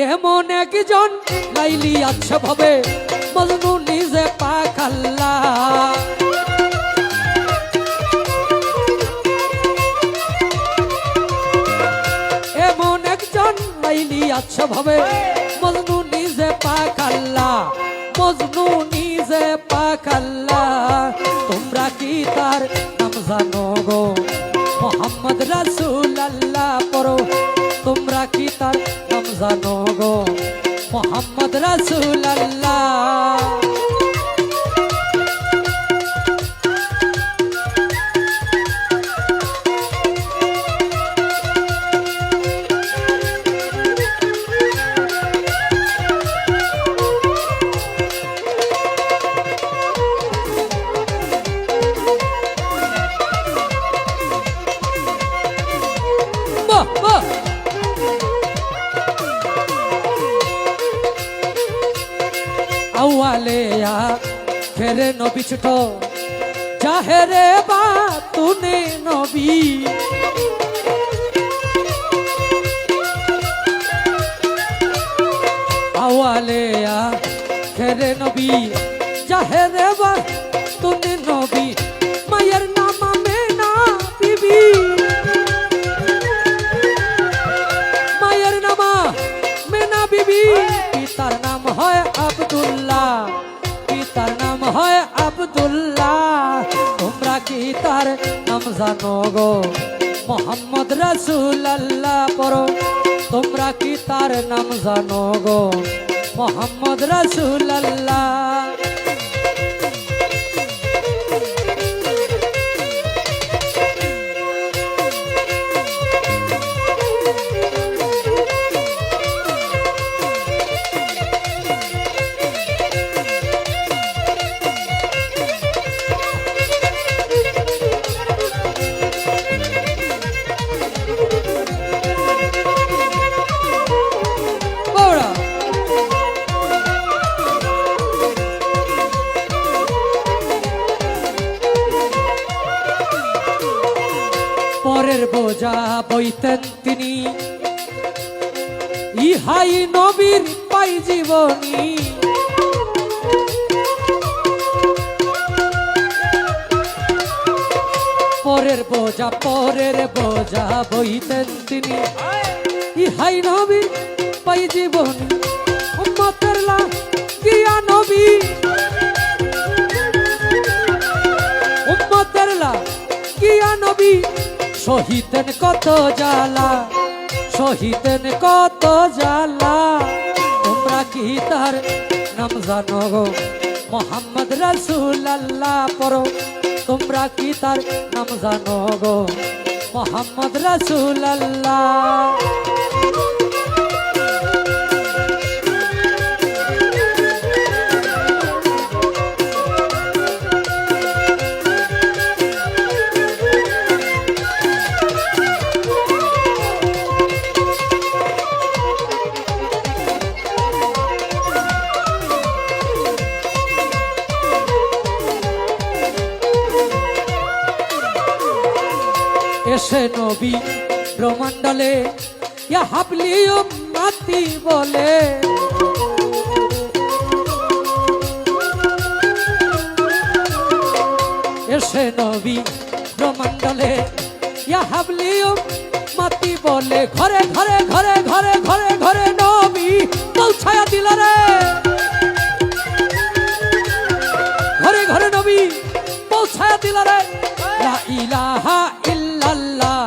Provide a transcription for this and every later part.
এমন একজন লাইলি আছে ভাবে মজনু নিজে পাখাল্লা। এমন একজন লাইলি আছে ভাবে মজনু নিজে পাখাল্লা, মজনু নিজে পাখাল্লা। তোমরা কি তার নাম জানো গো? মোহাম্মদ রাসূলুল্লাহ পড়ো। তোমরা কি তার নাম জানো গো? মোহাম্মদ রাসূলুল্লাহ। আওয়ালেয়া ফেরে নবী ছোট জাহেরে বা তুনে নবী। আওয়ালেয়া ফেরে নবী জাহেরে বা তুনে নবী। মায়ের নাম আমেনা বিবি, মায়ের নাম আমেনা বিবি। পিতার নাম হয় আব্দুল্লাহ, পিতার নাম হয় আব্দুল্লাহ। তোমরা কি তার নাম জানো গো? মোহাম্মদ রাসূলুল্লাহ পড়ো। তোমরা কি তার নাম জানো গো? মোহাম্মদ রাসূলুল্লাহ। পরের বোঝা বইতেন তিনি, ইহাই নবীর পাই জীবনী। পরের বোঝা বইতেন তিনি, ইহাই নবীর পাই জীবনী। উম্মতের লাগিয়া নবী, উম্মতের লাগিয়া নবী সহিতেন কত জ্বালা, সহিতেন কত জ্বালা। তোমরা কি তার নাম জানো গো? মোহাম্মদ রাসূলুল্লাহ পড়ো। তোমরা কি তার নাম জানো গো? মোহাম্মদ রাসূলুল্লাহ। এসে নবী ব্রহ্মাণ্ডলে ইয়া হাবলি উম্মতি বলে। এসে নবী ব্রহ্মাণ্ডলে ইয়া হাবলি উম্মতি বলে। ঘরে ঘরে ঘরে ঘরে ঘরে ঘরে নবী পৌঁছায়া দিল রে। ঘরে ঘরে নবী পৌঁছায়া দিল রে। লা ইলাহা ইল্লাল্লাহ,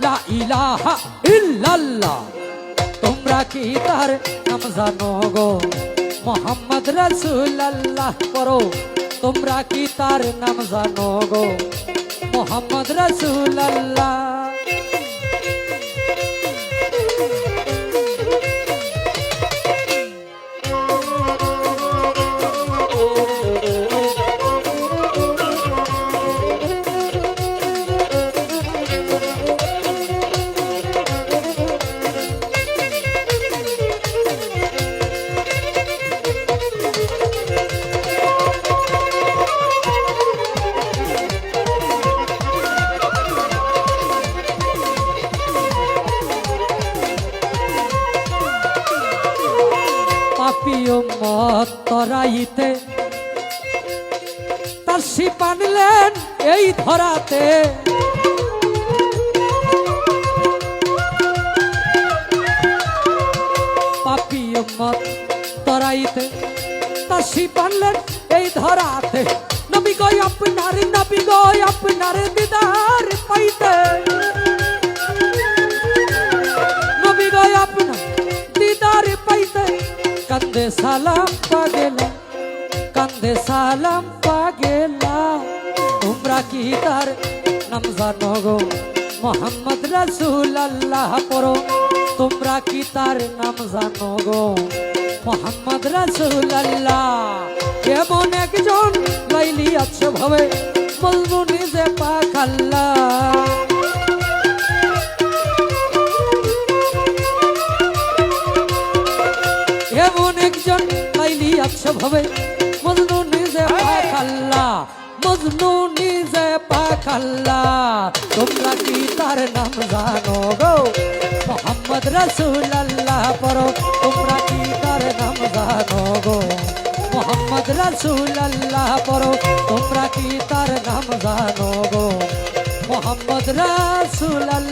লা ইলাহা ইল্লাল্লাহ। তোমরা কি তার নাম জানো গো? মোহাম্মদ রাসূলুল্লাহ পড়ো। তোমরা কি তার নাম জানো গো? মোহাম্মদ রাসূলুল্লাহ। উম্মত তরাইতে তার শিপ আনলেন এই ধরাতে পাপী উম্মত তরাইতে তার শিপ আনলেন এই ধরাতে নবী গো আপনার দিদার পাইতে নবী গো আপনার দিদার পাইতে কান্দে সালাম পাগেলা কান্দে সালাম পাগেলা তোমরা কি তার নাম জানো গো মোহাম্মদ রাসূলুল্লাহ পড়ো তোমরা কি তার নাম জানো গো মোহাম্মদ রাসূলুল্লাহ এমন একজন লাইলি আছে ভাবে মজনু নিজে পাক আল্লাহ এমন একজন লাইলি আছে ভাবে মজনু নিজে পাক আল্লাহ মজনু নিজে পাক আল্লাহ তোমরা কি তার নাম জানো গো মোহাম্মদ রাসূলুল্লাহ পড়ো তোমরা কি তার নাম জানো গো মোহাম্মদ রাসূলুল্লাহ পড়ো তোমরা কি তার নাম জানো গো মোহাম্মদ রাসূলুল্লাহ